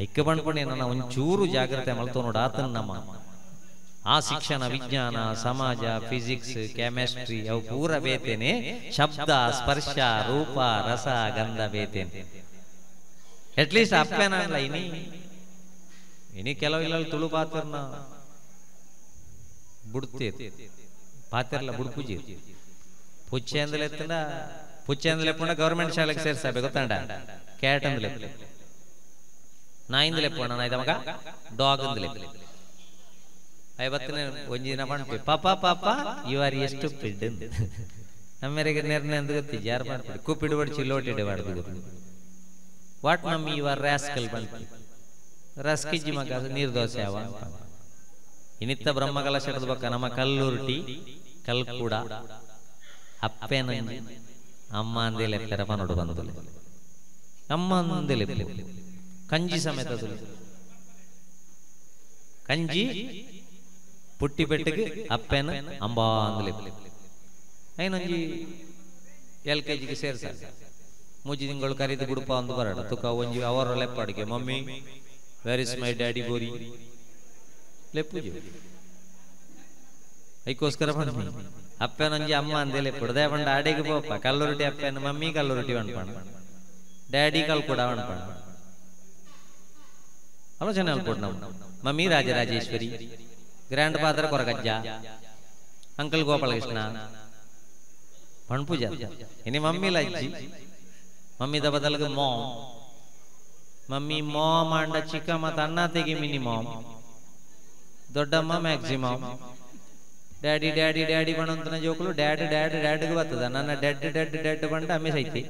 ಐಕ್ಯ ಬಂಡ್ಪಣೆ ನನ್ನ ಒಂಚೂರು ಜಾಗ್ರತೆ ಮಲ್ತು ನೋಡ ಆತನ ನಮ್ಮ ಆ ಶಿಕ್ಷಣ ವಿಜ್ಞಾನ ಸಮಾಜ ಫಿಸಿಕ್ಸ್ ಕೆಮಿಸ್ಟ್ರಿ ಅವು ಪೂರ ಬೇತೇನೆ ಶಬ್ದ ಸ್ಪರ್ಶ ರೂಪ ರಸ ಗಂಧ ಬೇತೇನೆ ಅಟ್ಲೀಸ್ಟ್ ಅಪ್ಪೇನಲ್ಲ ಇನಿ ಕೆಲವು ಇಲ್ಲ ತುಳು ಪಾತ್ರನ ಬುಡ್ತೇವೆ ಪಾತ್ರಲ್ಲ ಬುಡ್ ಪೂಜೆ ಪುಚ್ಚೆ ಅಂದಲೆ ಪುಚ್ಚೆ ಅಂದಲೆ ಪುಣ ಗೌರ್ಮೆಂಟ್ ಶಾಲೆಗೆ ಸೇರ್ಸಬೇಕು ಗೊತ್ತಾಂಡ ಕ್ಯಾಟ್ ಅಂದಲೆ ನಾಯಿಂದಲೆ ಪೋಣ ನಾಯ್ದ ಮಗ ಡಾಗ್ ಅಂದಲೆ ಐವತ್ತನೇ ಒಂದಿನ ಮಾಡ್ತೀವಿ ಪಾಪ ಪಾಪ ಯು ಆರ್ ಎಷ್ಟು ಪಿಡ್ ನಮ್ಮೆರೆಗೆ ನಿರ್ಣಯ ಅಂತ ಗೊತ್ತಿ ಯಾರು ಮಾಡ್ಬಿಡಿ ಕೂಪಿಡ್ಬಾರ್ದು ಚಿಲ್ಲೋಟಿಡಬಾರ್ದು what mummy you are rascal ಬಂತು ರಸ್ಕಿಜ್ಜಿ ಮಗ ನೀರು ದೋಸೆ ಅವ ಇನ್ನಿತ್ತ ಬ್ರಹ್ಮಕಲ ಶಟದ ಬಕ್ಕ ನಮ್ಮ ಕಲ್ಲುರುಟಿ ಕಲ್ಕೂಡ ಅಪ್ಪೇನ ಅಮ್ಮ ಅಂದೇಲೆ ಪೆರಪ ನೋಡು ಬಂದು ಅಮ್ಮ ಅಂದೇಲೆ ಕಂಜಿ ಸಮೇತ ಕಂಜಿ ಪುಟ್ಟಿ ಪೆಟ್ಟಿಗೆ ಅಪ್ಪೇನ ಅಂಬಾ ಅಂದಲೆ ಐನೊಂಜಿ LKG ಸೇರ್ಸ ಮೂಜಿ ತಿಂಗಳು ಕರೀದು ಗುಡುಪ ಒಂದು ಬರಡ ತುಕ ಒಂಜಿ ಅವರ ಲೆಪ್ಪಾಡಿಗೆ mummy where is my daddy ಬೋರಿ ಲೆಪ್ಪುಜಿ ಐಕೋಸ್ಕರ ಬನ್ನಿ ಅಪ್ಪನೊಂಜಿ ಅಮ್ಮ ಅಂದೇಲೆ ಪುಡದೆ ಬಂಡ ಆಡಿಗೆ ಪೋಪ ಕಲ್ಲುರುಟಿ ಅಪ್ಪನ ಮಮ್ಮಿ ಕಲ್ಲುರುಟಿ ವಣ್ಪಣ ಡ್ಯಾಡಿ ಕಲ್ ಕೂಡ ವಣ್ಪಣ ಆಲೋಚನೆ ಅಲ್ಕೊಡ್ ನಾವು mummy Rajarajeshwari grand father Koragajja uncle Gopalakrishna ಪಣ್ಪೂಜ ಇನಿ ಮಮ್ಮಿ ಲಜ್ಜಿ ಮಮ್ಮಿದ ಬದಲಿಗೆ ಮಾಮ್ ಮಮ್ಮಿ ಮಾಮ್ ಅಂಡ ಚಿಕ್ಕ ಮತ್ತ ಅಣ್ಣ ತೆಗಿ ಮಿನಿಮಮ್ ದೊಡ್ಡಮ್ಮ ಮ್ಯಾಕ್ಸಿಮಮ್ ಡ್ಯಾಡಿ ಡ್ಯಾಡಿ ಡ್ಯಾಡಿ ಬಣ್ಣಂತನ ಜೋಕುಲು ಡ್ಯಾಡ್ ಡ್ಯಾಡ್ ಡ್ಯಾಡ್ಗೆ ಬರ್ತದ ನನ್ನ ಡೆಡ್ ಡೆಡ್ ಡೆಡ್ ಬಂಡ ಅಮ್ಮೆ ಸೈತಿ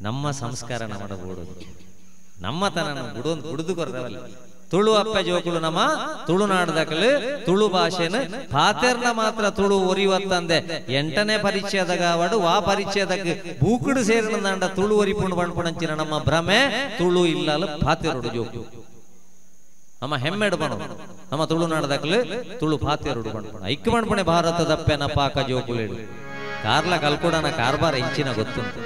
ನಮ್ಮ ಸಂಸ್ಕಾರ ಮಾಡಬಹುದು ನಮ್ಮ ತನ ಬಿಡುದು ಕೊರದವಲ್ಲ ತುಳು ಅಪ್ಪ ಜೋಕುಲು ನಮ್ಮ ತುಳುನಾಡದಕಲು ತುಳು ಭಾಷೆನ ಪಾತೆರ್ನ ಮಾತ್ರ ತುಳು ಒರಿವತ್ತಂದೆ 8ನೇ ಪರಿಚಯದಾಗ ಅವಡು ಆ ಪರಿಚಯದಾಗ ಬೂಕುಡು ಸೇರಿನಂದ ತುಳು ಒರಿಪುಂಡು ಬಣ್ಪುಣಂಚಿನ ನಮ್ಮ ಭ್ರಮೆ ತುಳು ಇಲ್ಲಲು ಪಾತೆರುಡು ಜೋಕು ನಮ್ಮ ಹೆಮ್ಮೆಡು ಬಣ ನಮ್ಮ ತುಳುನಾಡದಕಲು ತುಳು ಪಾತೆರುಡು ಬಣ್ಪುಣ ಐಕ್ಯ ಬಣ್ಪುಣೆ ಭಾರತದಪ್ಪೆನ ಪಾಕ ಜೋಕುಲೇಡು ಕಾರ್ಲ ಕಲ್ಕೂಡನ ಕಾರ್ಬಾರ ಇಂಚಿನ ಗೊತ್ತುಂಟು.